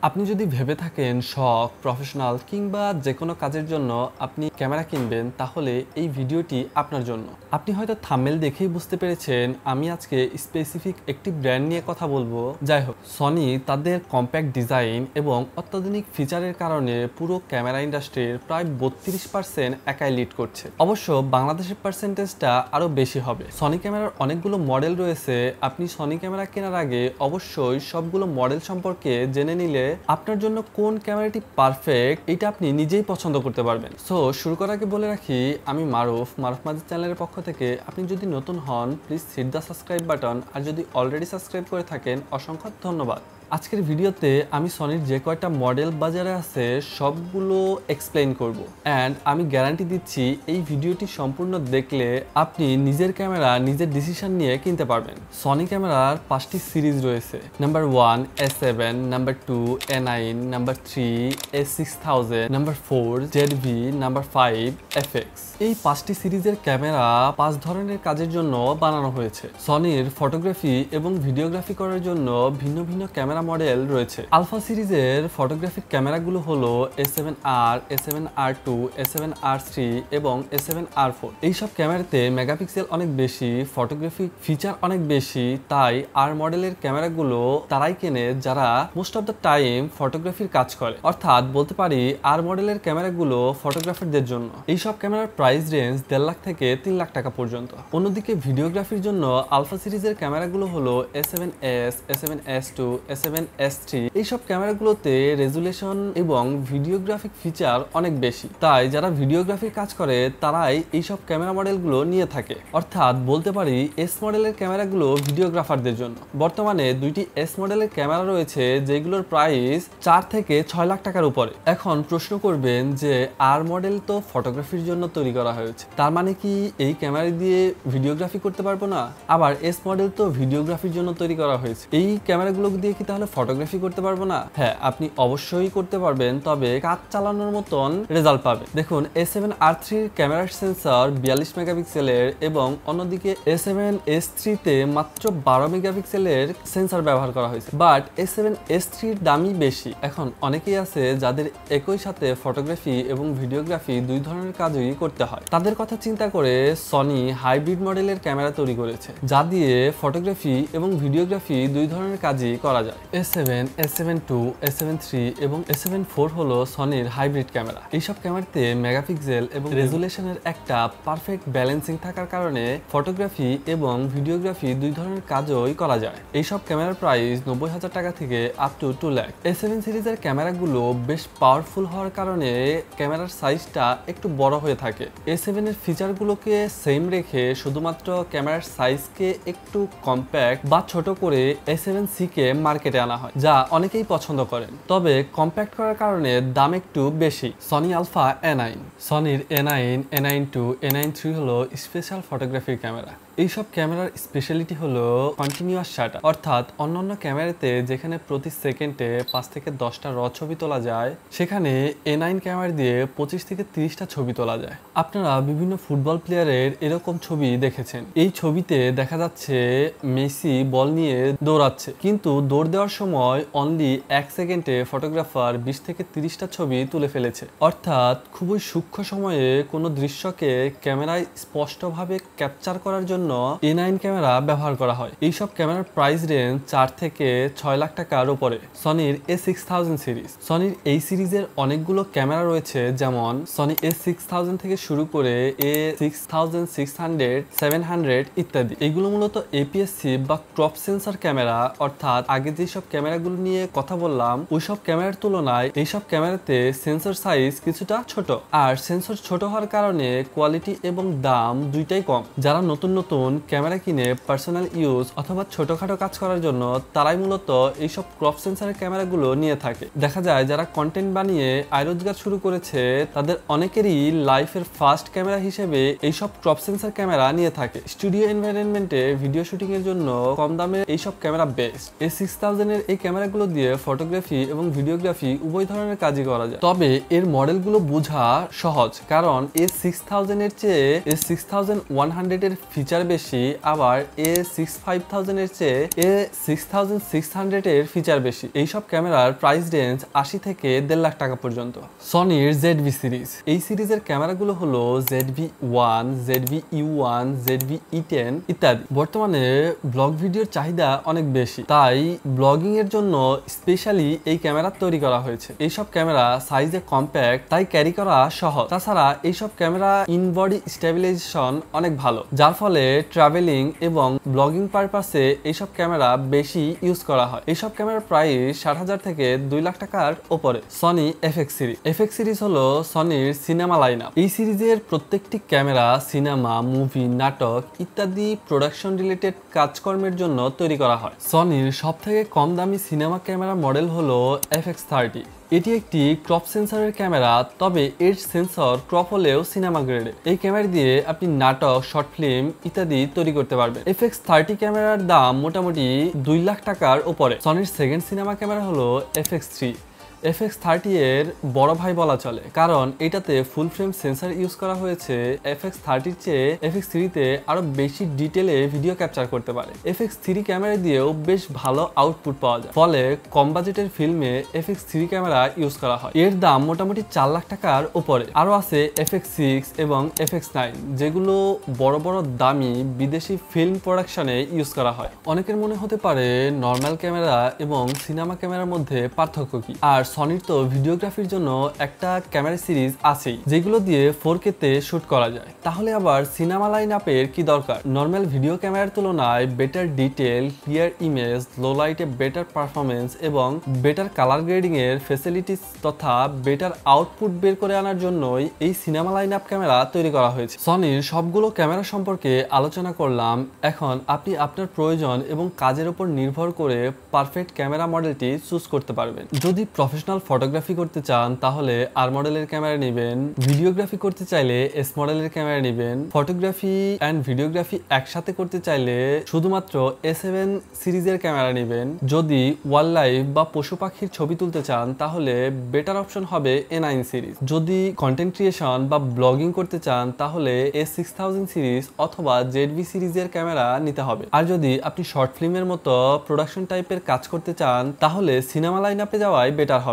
আপনি যদি ভেবে থাকেন শখ, প্রফেশনাল কিংবা যে কোনো কাজের জন্য আপনি ক্যামেরা কিনবেন, তাহলে এই ভিডিওটি আপনার জন্য। আপনি হয়তো থাম্বনেল দেখেই বুঝতে পেরেছেন আমি আজকে স্পেসিফিক একটি ব্র্যান্ড নিয়ে কথা বলবো। যাই হোক, সনি তাদের কম্প্যাক্ট ডিজাইন এবং অত্যাধুনিক ফিচারের কারণে পুরো ক্যামেরা ইন্ডাস্ট্রির প্রায় 32% একাই লিড করছে। অবশ্য বাংলাদেশের পার্সেন্টেজটা আরও বেশি হবে। সনি ক্যামেরার অনেকগুলো মডেল রয়েছে। আপনি সনি ক্যামেরা কেনার আগে অবশ্যই সবগুলো মডেল সম্পর্কে জেনে নিলে আপনার জন্য কোন ক্যামেরাটি পারফেক্ট এটা আপনি নিজেই পছন্দ করতে পারবেন। সো শুরু করার আগে বলে রাখি, আমি মারুফ মাজিদ চ্যানেলের পক্ষ থেকে। আপনি যদি নতুন হন please hit the subscribe button, আর যদি অলরেডি সাবস্ক্রাইব করে থাকেন অসংখ্য ধন্যবাদ। আজকের ভিডিওতে আমি সনির যে কয়টা মডেল বাজারে আছে সবগুলো এক্সপ্লেইন করব, অ্যান্ড আমি গ্যারান্টি দিচ্ছি এই ভিডিওটি সম্পূর্ণ দেখলে আপনি নিজের ক্যামেরা নিজের ডিসিশন নিয়ে কিনতে পারবেন। সনি ক্যামেরার 5টি সিরিজ রয়েছে। Number 1 A7, number 2 A9, number 3 A6000, number 4 ZV, number 5 FX। এই 5টি সিরিজের ক্যামেরা 5 ধরনের কাজের জন্য বানানো হয়েছে। সনির ফটোগ্রাফি এবং ভিডিওগ্রাফি করার জন্য ভিন্ন ভিন্ন ক্যামেরা মডেল রয়েছে। আলফা সিরিজের ফটোগ্রাফিক ক্যামেরাগুলো হলো A7R, A7R2, A7R3 এবং A7R4। এইসব ক্যামেরাতে মেগাপিক্সেল অনেক বেশি, ফটোগ্রাফিক ফিচার অনেক বেশি, তাই আর মডেলের ক্যামেরাগুলো তারাই কেনে যারা মোস্ট অফ দ্য টাইম ফটোগ্রাফির কাজ করে। অর্থাৎ বলতে পারি আর মডেলের ক্যামেরাগুলো ফটোগ্রাফারদের জন্য। এইসব ক্যামেরার প্রাইস রেঞ্জ 1.5 লাখ থেকে 3 লাখ টাকা পর্যন্ত। অন্যদিকে ভিডিওগ্রাফির জন্য আলফা সিরিজের ক্যামেরাগুলো হলো A7S, A7S2, A7S3। এইসব ক্যামেরাগুলোতে রেজুলেশন এবং ভিডিওগ্রাফিক ফিচার অনেক বেশি, তাই যারা ভিডিওগ্রাফির কাজ করে তারাই এইসব ক্যামেরা মডেলগুলো নিয়ে থাকে। অর্থাৎ বলতে পারি এস মডেলের ক্যামেরাগুলো ভিডিওগ্রাফারদের জন্য। বর্তমানে 2টি এস মডেলের ক্যামেরা রয়েছে যেগুলোর প্রাইস 4 থেকে 6 লাখ টাকার উপরে। এখন প্রশ্ন করবেন যে আর মডেল তো ফটোগ্রাফির জন্য তৈরি করা হয়েছে, তার মানে কি এই ক্যামেরা দিয়ে ভিডিওগ্রাফি করতে পারবো না? আবার এস মডেল তো ভিডিওগ্রাফির জন্য তৈরি করা হয়েছে, এই ক্যামেরাগুলো দিয়ে কি তাহলে ফটোগ্রাফি করতে পারবো না? হ্যাঁ, আপনি অবশ্যই করতে পারবেন, তবে কাজ চালানোর মতন রেজাল্ট পাবেন। দেখুন, A7R3 ক্যামেরার সেন্সর 42 মেগাপিক্সেলের এবং অন্যদিকে A7S3 তে মাত্র 12 মেগাপিক্সেলের সেন্সর ব্যবহার করা হয়েছে। বাট A7S3 দামই বেশি। এখন অনেকেই আছে যাদের একই সাথে ফটোগ্রাফি এবং ভিডিওগ্রাফি দুই ধরনের কাজই করতে হয়। তাদের কথা চিন্তা করে সনি হাইব্রিড মডেলের ক্যামেরা তৈরি করেছে, যা দিয়ে ফটোগ্রাফি এবং ভিডিওগ্রাফি দুই ধরনের কাজই করা যায়। A7, A7 II, A7 III এবং A7 IV হলো সনির হাইব্রিড ক্যামেরা। এইসব ক্যামেরাতে মেগাপিক্সেল এবং রেজুলেশনের একটা পারফেক্ট ব্যালেন্সিং থাকার কারণে ফটোগ্রাফি এবং ভিডিওগ্রাফি দুই ধরনের কাজই করা যায়। এইসব ক্যামেরার প্রাইস 90,000 টাকা থেকে আপ টু 2 লাখ। A7 সিরিজের ক্যামেরাগুলো বেশ পাওয়ারফুল হওয়ার কারণে ক্যামেরার সাইজটা একটু বড় হয়ে থাকে। A7 এর ফিচারগুলোকে সেম রেখে শুধুমাত্র ক্যামেরার সাইজকে একটু কম্প্যাক্ট বা ছোট করে A7C কে মার্কেটে আনা হয়, যা অনেকেই পছন্দ করেন। তবে কম্প্যাক্ট করার কারণে দাম একটু বেশি। সনি আলফা A9, সনির A9, A9 II, A9 III হলো স্পেশাল ফটোগ্রাফির ক্যামেরা। এইসব ক্যামেরার স্পেশালিটি হলো কন্টিনিউয়াস শাটার, অর্থাৎ অন্যান্য ক্যামেরাতে যেখানে প্রতি সেকেন্ডে 5 থেকে 10টা র ছবি তোলা যায়, সেখানে A9 ক্যামেরা দিয়ে 25 থেকে 30টা ছবি তোলা যায়। আপনারা বিভিন্ন ফুটবল প্লেয়ারের এরকম ছবি দেখেছেন। এই ছবিতে দেখা যাচ্ছে মেসি বল নিয়ে দৌড়াচ্ছে, কিন্তু দৌড় দেওয়ার সময় অনলি 1 সেকেন্ডে ফটোগ্রাফার 20 থেকে 30টা ছবি তুলে ফেলেছে। অর্থাৎ খুবই সূক্ষ্ম সময়ে কোনো দৃশ্যকে ক্যামেরায় স্পষ্টভাবে ক্যাপচার করার জন্য A9 ক্যামেরা ব্যবহার করা হয়। এইসব ক্যামেরার প্রাইস রেঞ্জ 4 থেকে 6 লাখ টাকার উপরে। সনির A6000 সিরিজ, সনির এই সিরিজের অনেকগুলো ক্যামেরা রয়েছে, যেমন সনি A6000 থেকে শুরু করে A6600, 700 ইত্যাদি। এগুলো মূলত APS-C বা ক্রপ সেন্সর ক্যামেরা, অর্থাৎ আগে যেসব ক্যামেরাগুলো নিয়ে কথা বললাম ওইসব ক্যামেরার তুলনায় এইসব ক্যামেরাতে সেন্সর সাইজ কিছুটা ছোট, আর সেন্সর ছোট হওয়ার কারণে কোয়ালিটি এবং দাম দুইটাই কম। যারা নতুন ক্যামেরা কিনে পার্সোনাল ইউজ অথবা ছোটখাটো কাজ করার জন্য তারাই মূলত এইসব ক্রপ সেন্সরের ক্যামেরাগুলো নিয়ে থাকে। দেখা যায় যারা কন্টেন্ট বানিয়ে আয় রোজগার শুরু করেছে তাদের অনেকেরই লাইফের ফার্স্ট ক্যামেরা হিসেবে এইসব ক্রপ সেন্সর ক্যামেরা নিয়ে থাকে। স্টুডিও এনভায়রনমেন্টে ভিডিও শুটিং এর জন্য কম দামে এইসব ক্যামেরা বেস্ট। A6000 এর এই ক্যামেরাগুলো দিয়ে ফটোগ্রাফি এবং ভিডিওগ্রাফি উভয় ধরনের কাজই করা যায়। তবে এর মডেলগুলো বোঝা সহজ, কারণ A6000 এর চেয়ে A6100 এর ফিচার ফিচার বেশি, আবার A6500 এর চেয়ে A6600 এর ফিচার বেশি। এইসব ক্যামেরার প্রাইস রেঞ্জ 80 থেকে 1.5 লাখ টাকা পর্যন্ত। সনির ZV সিরিজ, এই সিরিজের ক্যামেরাগুলো হলো ZV-1, ZV-E1, ZV-E10 ইত্যাদি। বর্তমানে ব্লগ ভিডিওর চাহিদা অনেক বেশি, তাই ব্লগিং এর জন্য স্পেশালি এই ক্যামেরা তৈরি করা হয়েছে। এইসব ক্যামেরা সাইজে কম্প্যাক্ট, তাই ক্যারি করা সহজ। তাছাড়া এইসব ক্যামেরা ইন বডি স্টেবিলাইজেশন অনেক ভালো, যার ফলে ট্রাভেলিং এবং ব্লগিং পারপাসে এইসব ক্যামেরা বেশি ইউজ করা হয়। এইসব ক্যামেরার প্রাইস 60,000 থেকে 2 লাখ টাকার ওপরে। Sony FX series, FX series হলো সনির সিনেমা লাইন আপ। এই সিরিজের প্রত্যেকটি ক্যামেরা সিনেমা, মুভি, নাটক ইত্যাদি প্রোডাকশন রিলেটেড কাজকর্মের জন্য তৈরি করা হয়। সনির সবথেকে কম দামি সিনেমা ক্যামেরা মডেল হলো FX30। এটি একটি ক্রপ সেন্সরের ক্যামেরা, তবে এর সেন্সর ক্রপ হলেও সিনেমা গ্রেডে। এই ক্যামেরা দিয়ে আপনি নাটক, শর্ট ফিল্ম ইত্যাদি তৈরি করতে পারবেন। FX30 ক্যামেরার দাম মোটামুটি 2 লাখ টাকার উপরে। সনির সেকেন্ড সিনেমা ক্যামেরা হলো FX3। FX30 এর বড় ভাই বলা চলে, কারণ এটাতে ফুল ফ্রেম সেন্সর ইউজ করা হয়েছে। FX30 চেয়ে FX3 আরো বেশি ডিটেলে ভিডিও ক্যাপচার করতে পারে। FX3 ক্যামেরা দিয়েও বেশ ভালো আউটপুট পাওয়া যায়, ফলে কম বাজেটের ফিল্মে FX3 ক্যামেরা ইউজ করা হয়। এর দাম মোটামুটি 4 লাখ টাকার উপরে। আরো আছে FX6 এবং FX9, যেগুলো বড় বড় দামি বিদেশি ফিল্ম প্রোডাকশনে ইউজ করা হয়। অনেকের মনে হতে পারে নর্মাল ক্যামেরা এবং সিনেমা ক্যামেরার মধ্যে পার্থক্য কি? আর সনির তো ভিডিওগ্রাফির জন্য একটা ক্যামেরা সিরিজ আছেই, যেগুলো দিয়ে 4K তে শুট করা যায়। তাহলে আবার সিনেমা লাইন আপের কি দরকার? নর্মাল ভিডিও ক্যামেরার তুলনায় বেটার ডিটেল, ক্লিয়ার ইমেজ, লো লাইটে বেটার পারফরমেন্স এবং বেটার কালার গ্রেডিং এর ফ্যাসিলিটিস তথা বেটার আউটপুট বের করে আনার জন্যই এই সিনেমা লাইন আপ ক্যামেরা তৈরি করা হয়েছে। সনির সবগুলো ক্যামেরা সম্পর্কে আলোচনা করলাম। এখন আপনি আপনার প্রয়োজন এবং কাজের উপর নির্ভর করে পারফেক্ট ক্যামেরা মডেলটি চুজ করতে পারবেন। যদি প্রফেশনাল ফটোগ্রাফি করতে চান তাহলে আর মডেলের ক্যামেরা নেবেন, ভিডিওগ্রাফি করতে চাইলে S মডেলের ক্যামেরা নেবেন, ফটোগ্রাফি অ্যান্ড ভিডিওগ্রাফি একসাথে করতে চাইলে শুধুমাত্র A7 সিরিজের ক্যামেরা নেবেন। যদি ওয়াইল্ড লাইফ বা পশু পাখির ছবি তুলতে চান তাহলে বেটার অপশন হবে A9 সিরিজ। যদি কন্টেন্ট ক্রিয়েশন বা ব্লগিং করতে চান তাহলে A6000 সিরিজ অথবা ZV সিরিজের ক্যামেরা নিতে হবে। আর যদি আপনি শর্ট ফিল্মের মতো প্রোডাকশন টাইপের কাজ করতে চান তাহলে সিনেমা লাইন আপে যাওয়াই বেটার হবে।